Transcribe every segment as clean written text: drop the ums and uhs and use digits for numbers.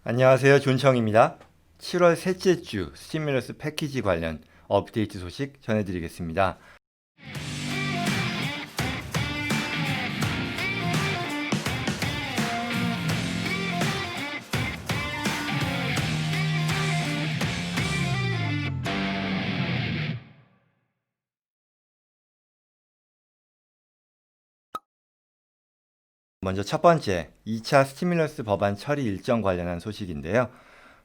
안녕하세요. 존청입니다. 7월 셋째 주 스티뮬러스 패키지 관련 업데이트 소식 전해드리겠습니다. 먼저 첫 번째, 2차 스티뮬러스 법안 처리 일정 관련한 소식인데요.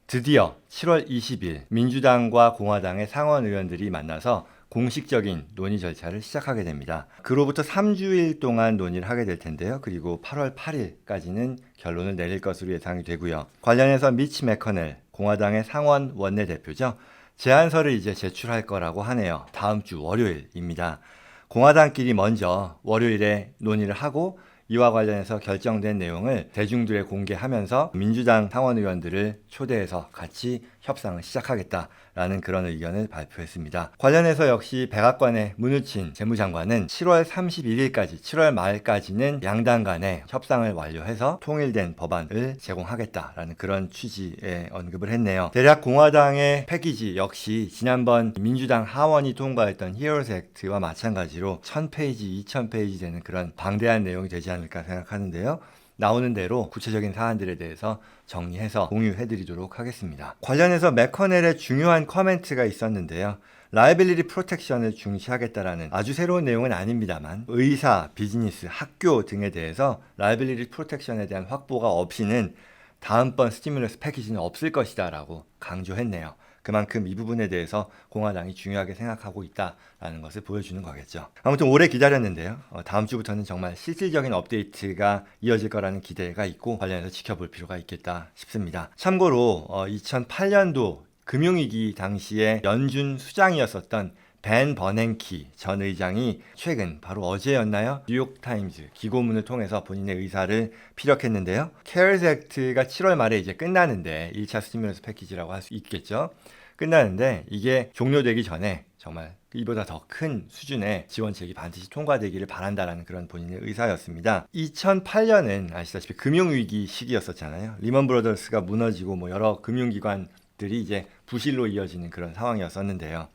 드디어 7월 20일 민주당과 공화당의 상원 의원들이 만나서 공식적인 논의 절차를 시작하게 됩니다. 그로부터 3주일 동안 논의를 하게 될 텐데요. 그리고 8월 8일까지는 결론을 내릴 것으로 예상이 되고요. 관련해서 미치 매커넬, 공화당의 상원 원내대표죠. 제안서를 이제 제출할 거라고 하네요. 다음 주 월요일입니다. 공화당끼리 먼저 월요일에 논의를 하고 이와 관련해서 결정된 내용을 대중들에 공개하면서 민주당 상원 의원들을 초대해서 같이 협상을 시작하겠다라는 그런 의견을 발표했습니다. 관련해서 역시 백악관의 문우친 재무장관은 7월 31일까지, 7월 말까지는 양당 간에 협상을 완료해서 통일된 법안을 제공하겠다라는 그런 취지의 언급을 했네요. 대략 공화당의 패키지 역시 지난번 민주당 하원이 통과했던 히어로스 액트와 마찬가지로 1000페이지, 2000페이지 되는 그런 방대한 내용이 되지 않을까 생각하는데요. 나오는 대로 구체적인 사안들에 대해서 정리해서 공유해드리도록 하겠습니다. 관련해서 매커넬의 중요한 커멘트가 있었는데요. 라이빌리티 프로텍션을 중시하겠다라는 아주 새로운 내용은 아닙니다만 의사, 비즈니스, 학교 등에 대해서 라이빌리티 프로텍션에 대한 확보가 없이는 다음번 스티뮬러스 패키지는 없을 것이다 라고 강조했네요. 그만큼 이 부분에 대해서 공화당이 중요하게 생각하고 있다라는 것을 보여주는 거겠죠. 아무튼 오래 기다렸는데요. 다음 주부터는 정말 실질적인 업데이트가 이어질 거라는 기대가 있고 관련해서 지켜볼 필요가 있겠다 싶습니다. 참고로 2008년도 금융위기 당시에 연준 수장이었었던 벤 버냉키 전 의장이 최근 바로 어제였나요? 뉴욕타임즈 기고문을 통해서 본인의 의사를 피력했는데요. CARES 액트가 7월 말에 이제 끝나는데 1차 스티뮬러스 패키지라고 할 수 있겠죠. 끝나는데 이게 종료되기 전에 정말 이보다 더 큰 수준의 지원책이 반드시 통과되기를 바란다라는 그런 본인의 의사였습니다. 2008년은 아시다시피 금융위기 시기였었잖아요. 리먼 브러더스가 무너지고 여러 금융기관들이 이제 부실로 이어지는 그런 상황이었었는데요.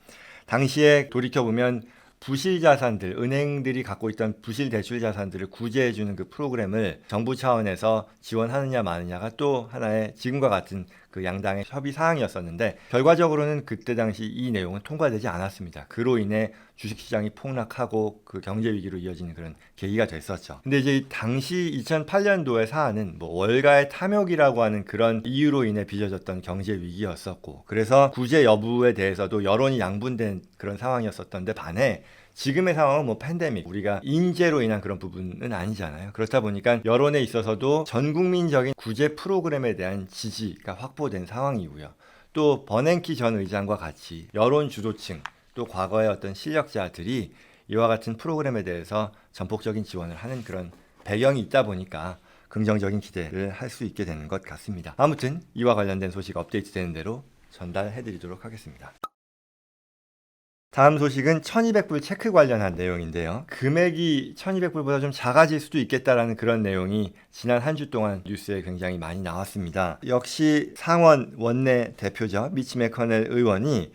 당시에 돌이켜보면 부실 자산들, 은행들이 갖고 있던 부실 대출 자산들을 구제해주는 그 프로그램을 정부 차원에서 지원하느냐 마느냐가 또 하나의 지금과 같은 그 양당의 협의 사항이었었는데 결과적으로는 그때 당시 이 내용은 통과되지 않았습니다. 그로 인해 주식시장이 폭락하고 그 경제 위기로 이어지는 그런 계기가 됐었죠. 근데 이제 당시 2008년도의 사안은 월가의 탐욕이라고 하는 그런 이유로 인해 빚어졌던 경제 위기였었고 그래서 구제 여부에 대해서도 여론이 양분된 그런 상황이었었던데 반해 지금의 상황은 팬데믹, 우리가 인재로 인한 그런 부분은 아니잖아요. 그렇다 보니까 여론에 있어서도 전 국민적인 구제 프로그램에 대한 지지가 확보된 상황이고요. 또 버냉키 전 의장과 같이 여론 주도층, 또 과거의 어떤 실력자들이 이와 같은 프로그램에 대해서 전폭적인 지원을 하는 그런 배경이 있다 보니까 긍정적인 기대를 할 수 있게 되는 것 같습니다. 아무튼 이와 관련된 소식 업데이트 되는 대로 전달해 드리도록 하겠습니다. 다음 소식은 1200불 체크 관련한 내용인데요. 금액이 1200불보다 좀 작아질 수도 있겠다라는 그런 내용이 지난 한 주 동안 뉴스에 굉장히 많이 나왔습니다. 역시 상원 원내 대표죠. 미치 매커넬 의원이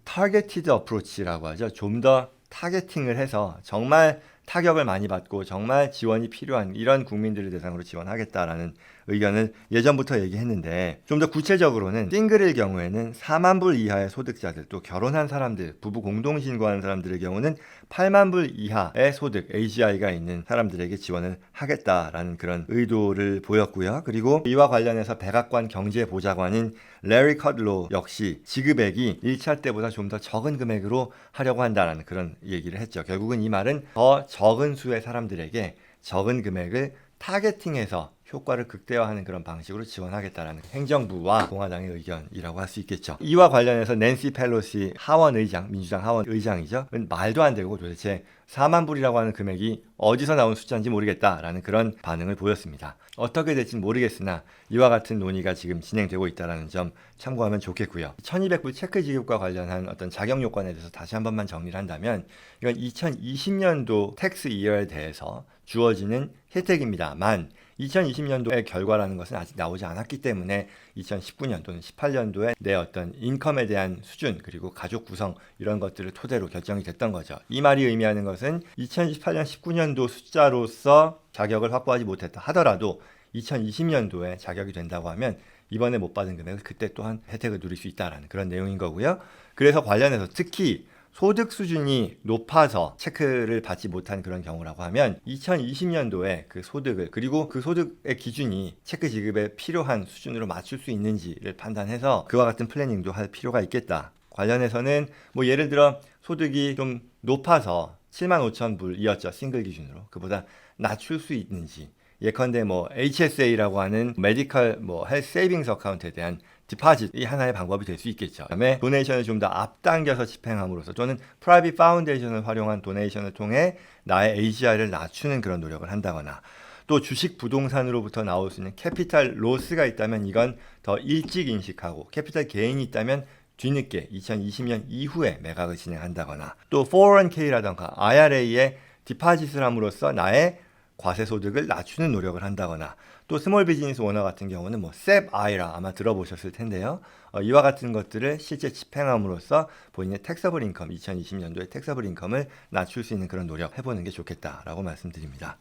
타겟티드 어프로치라고 하죠. 좀 더 타겟팅을 해서 정말 타격을 많이 받고 정말 지원이 필요한 이런 국민들을 대상으로 지원하겠다라는 의견을 예전부터 얘기했는데 좀 더 구체적으로는 싱글일 경우에는 4만 불 이하의 소득자들 또 결혼한 사람들 부부 공동신고하는 사람들의 경우는 8만 불 이하의 소득 AGI가 있는 사람들에게 지원을 하겠다라는 그런 의도를 보였고요. 그리고 이와 관련해서 백악관 경제보좌관인 레리 컷로 역시 지급액이 1차 때보다 좀 더 적은 금액으로 하려고 한다는 그런 얘기를 했죠. 결국은 이 말은 더 적은 수의 사람들에게 적은 금액을 타겟팅해서 효과를 극대화하는 그런 방식으로 지원하겠다라는 행정부와 공화당의 의견이라고 할 수 있겠죠. 이와 관련해서 낸시 펠로시 하원 의장, 민주당 하원 의장이죠. 말도 안 되고 도대체 4만 불이라고 하는 금액이 어디서 나온 숫자인지 모르겠다라는 그런 반응을 보였습니다. 어떻게 될지는 모르겠으나 이와 같은 논의가 지금 진행되고 있다는 점 참고하면 좋겠고요. 1200불 체크 지급과 관련한 어떤 자격 요건에 대해서 다시 한 번만 정리를 한다면 이건 2020년도 텍스 이어에 대해서 주어지는 혜택입니다만 2020년도의 결과라는 것은 아직 나오지 않았기 때문에 2019년 또는 18년도에 내 어떤 인컴에 대한 수준 그리고 가족 구성 이런 것들을 토대로 결정이 됐던 거죠. 이 말이 의미하는 것은 2018년 19년도 숫자로서 자격을 확보하지 못했다 하더라도 2020년도에 자격이 된다고 하면 이번에 못 받은 금액을 그때 또한 혜택을 누릴 수 있다라는 그런 내용인 거고요. 그래서 관련해서 특히 소득 수준이 높아서 체크를 받지 못한 그런 경우라고 하면 2020년도에 그 소득을 그리고 그 소득의 기준이 체크 지급에 필요한 수준으로 맞출 수 있는지를 판단해서 그와 같은 플래닝도 할 필요가 있겠다. 관련해서는 뭐 예를 들어 소득이 좀 높아서 75,000불이었죠. 싱글 기준으로. 그보다 낮출 수 있는지 예컨대 뭐 HSA라고 하는 메디컬 뭐 헬스 세이빙스 어카운트에 대한 디파짓이 하나의 방법이 될 수 있겠죠. 그다음에 도네이션을 좀 더 앞당겨서 집행함으로써 또는 프라이빗 파운데이션을 활용한 도네이션을 통해 나의 AGR을 낮추는 그런 노력을 한다거나 또 주식 부동산으로부터 나올 수 있는 캐피탈 로스가 있다면 이건 더 일찍 인식하고 캐피탈 게인이 있다면 뒤늦게 2020년 이후에 매각을 진행한다거나 또 401k라던가 IRA에 디파짓을 함으로써 나의 과세 소득을 낮추는 노력을 한다거나 또 스몰 비즈니스 오너 같은 경우는 뭐 SEP IRA 아마 들어보셨을 텐데요. 이와 같은 것들을 실제 집행함으로써 본인의 택서블 인컴 2020년도에 택서블 인컴을 낮출 수 있는 그런 노력 해보는 게 좋겠다라고 말씀드립니다.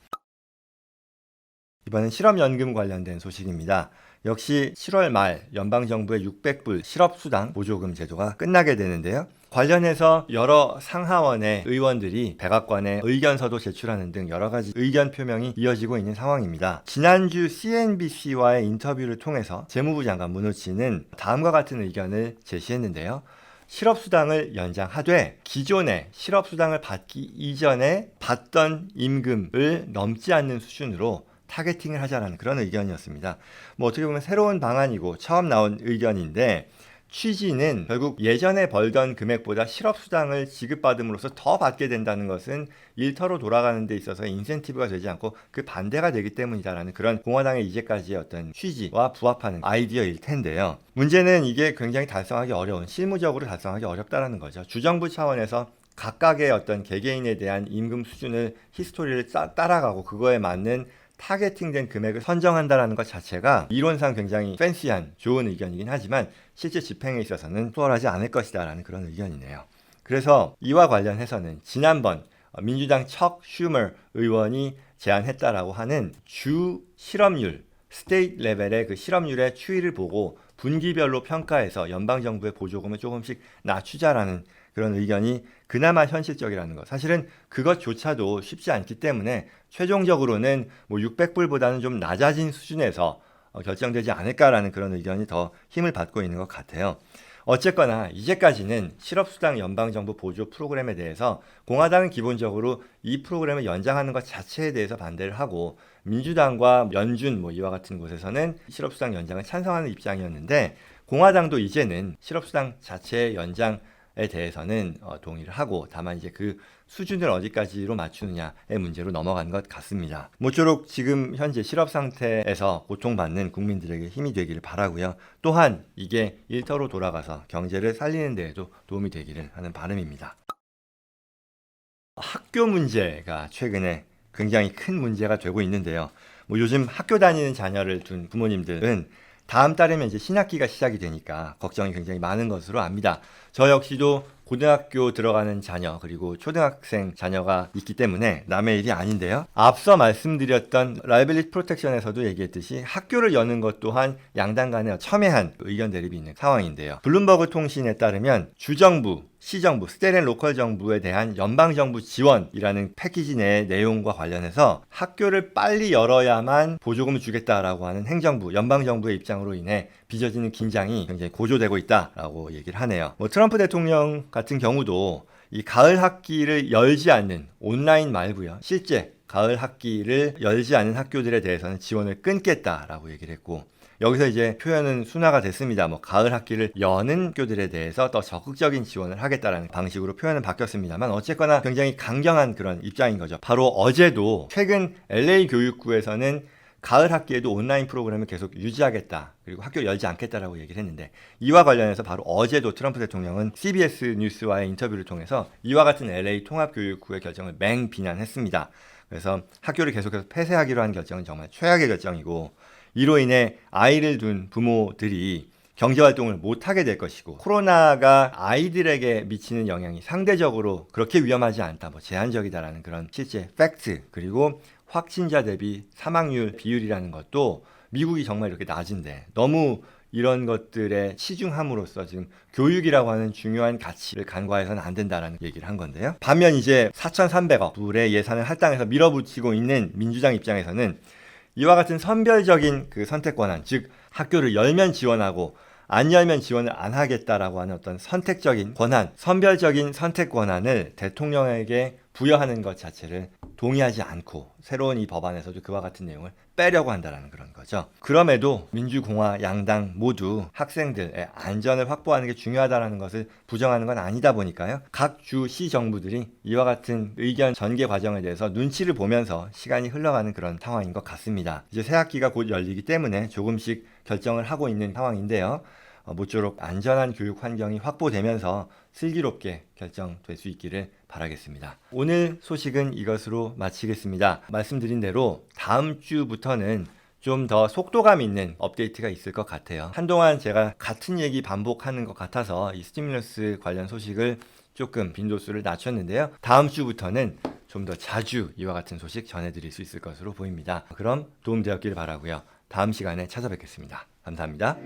이번엔 실업연금 관련된 소식입니다. 역시 7월 말 연방정부의 600불 실업수당 보조금 제도가 끝나게 되는데요. 관련해서 여러 상하원의 의원들이 백악관에 의견서도 제출하는 등 여러 가지 의견 표명이 이어지고 있는 상황입니다. 지난주 CNBC와의 인터뷰를 통해서 재무부 장관 문우치는 다음과 같은 의견을 제시했는데요. 실업수당을 연장하되 기존에 실업수당을 받기 이전에 받던 임금을 넘지 않는 수준으로 타겟팅을 하자라는 그런 의견이었습니다. 뭐 어떻게 보면 새로운 방안이고 처음 나온 의견인데 취지는 결국 예전에 벌던 금액보다 실업수당을 지급받음으로써 더 받게 된다는 것은 일터로 돌아가는 데 있어서 인센티브가 되지 않고 그 반대가 되기 때문이다라는 그런 공화당의 이제까지의 어떤 취지와 부합하는 아이디어일 텐데요. 문제는 이게 굉장히 달성하기 어려운, 실무적으로 달성하기 어렵다라는 거죠. 주정부 차원에서 각각의 어떤 개개인에 대한 임금 수준을 히스토리를 따라가고 그거에 맞는 타겟팅된 금액을 선정한다는 것 자체가 이론상 굉장히 팬시한 좋은 의견이긴 하지만 실제 집행에 있어서는 수월하지 않을 것이다 라는 그런 의견이네요. 그래서 이와 관련해서는 지난번 민주당 척 슈머 의원이 제안했다라고 하는 주 실업률 스테이트 레벨의 그 실업률의 추이를 보고 분기별로 평가해서 연방정부의 보조금을 조금씩 낮추자라는 그런 의견이 그나마 현실적이라는 것. 사실은 그것조차도 쉽지 않기 때문에 최종적으로는 뭐 600불보다는 좀 낮아진 수준에서 결정되지 않을까라는 그런 의견이 더 힘을 받고 있는 것 같아요. 어쨌거나 이제까지는 실업수당 연방정부 보조 프로그램에 대해서 공화당은 기본적으로 이 프로그램을 연장하는 것 자체에 대해서 반대를 하고 민주당과 연준 뭐 이와 같은 곳에서는 실업수당 연장을 찬성하는 입장이었는데 공화당도 이제는 실업수당 자체의 연장에 대해서는 동의를 하고 다만 이제 그 수준을 어디까지로 맞추느냐의 문제로 넘어간 것 같습니다. 모쪼록 지금 현재 실업 상태에서 고통받는 국민들에게 힘이 되기를 바라고요. 또한 이게 일터로 돌아가서 경제를 살리는 데에도 도움이 되기를 하는 바람입니다. 학교 문제가 최근에 굉장히 큰 문제가 되고 있는데요. 뭐 요즘 학교 다니는 자녀를 둔 부모님들은 다음 달이면 이제 신학기가 시작이 되니까 걱정이 굉장히 많은 것으로 압니다. 저 역시도 고등학교 들어가는 자녀 그리고 초등학생 자녀가 있기 때문에 남의 일이 아닌데요. 앞서 말씀드렸던 라이빌리티 프로텍션에서도 얘기했듯이 학교를 여는 것 또한 양당 간에 첨예한 의견 대립이 있는 상황인데요. 블룸버그 통신에 따르면 주정부, 시정부, 스테이트 앤 로컬 정부에 대한 연방정부 지원이라는 패키지 내의 내용과 관련해서 학교를 빨리 열어야만 보조금을 주겠다라고 하는 행정부, 연방정부의 입장으로 인해 빚어지는 긴장이 굉장히 고조되고 있다라고 얘기를 하네요. 뭐 트럼프 대통령 같은 경우도 이 가을 학기를 열지 않는 온라인 말고요. 실제 가을 학기를 열지 않는 학교들에 대해서는 지원을 끊겠다라고 얘기를 했고 여기서 이제 표현은 순화가 됐습니다. 뭐 가을 학기를 여는 학교들에 대해서 더 적극적인 지원을 하겠다라는 방식으로 표현은 바뀌었습니다만 어쨌거나 굉장히 강경한 그런 입장인 거죠. 바로 어제도 최근 LA 교육부에서는 가을 학기에도 온라인 프로그램을 계속 유지하겠다. 그리고 학교 열지 않겠다라고 얘기를 했는데 이와 관련해서 바로 어제도 트럼프 대통령은 CBS 뉴스와의 인터뷰를 통해서 이와 같은 LA 통합교육부의 결정을 맹비난했습니다. 그래서 학교를 계속해서 폐쇄하기로 한 결정은 정말 최악의 결정이고, 이로 인해 아이를 둔 부모들이 경제활동을 못하게 될 것이고, 코로나가 아이들에게 미치는 영향이 상대적으로 그렇게 위험하지 않다, 뭐 제한적이다라는 그런 실제 팩트, 그리고 확진자 대비 사망률 비율이라는 것도 미국이 정말 이렇게 낮은데 너무 이런 것들에 치중함으로써 지금 교육이라고 하는 중요한 가치를 간과해서는 안 된다라는 얘기를 한 건데요. 반면 이제 4,300억 불의 예산을 할당해서 밀어붙이고 있는 민주당 입장에서는 이와 같은 선별적인 그 선택 권한, 즉 학교를 열면 지원하고 안 열면 지원을 안 하겠다라고 하는 어떤 선택적인 권한, 선별적인 선택 권한을 대통령에게 부여하는 것 자체를 동의하지 않고 새로운 이 법안에서도 그와 같은 내용을 빼려고 한다는 그런 거죠. 그럼에도 민주공화 양당 모두 학생들의 안전을 확보하는 게 중요하다는 것을 부정하는 건 아니다 보니까요. 각 주 시정부들이 이와 같은 의견 전개 과정에 대해서 눈치를 보면서 시간이 흘러가는 그런 상황인 것 같습니다. 이제 새 학기가 곧 열리기 때문에 조금씩 결정을 하고 있는 상황인데요. 모쪼록 안전한 교육 환경이 확보되면서 슬기롭게 결정될 수 있기를 바라겠습니다. 오늘 소식은 이것으로 마치겠습니다. 말씀드린 대로 다음 주부터는 좀 더 속도감 있는 업데이트가 있을 것 같아요. 한동안 제가 같은 얘기 반복하는 것 같아서 이 스티뮬러스 관련 소식을 조금 빈도수를 낮췄는데요. 다음 주부터는 좀 더 자주 이와 같은 소식 전해드릴 수 있을 것으로 보입니다. 그럼 도움되었길 바라고요. 다음 시간에 찾아뵙겠습니다. 감사합니다.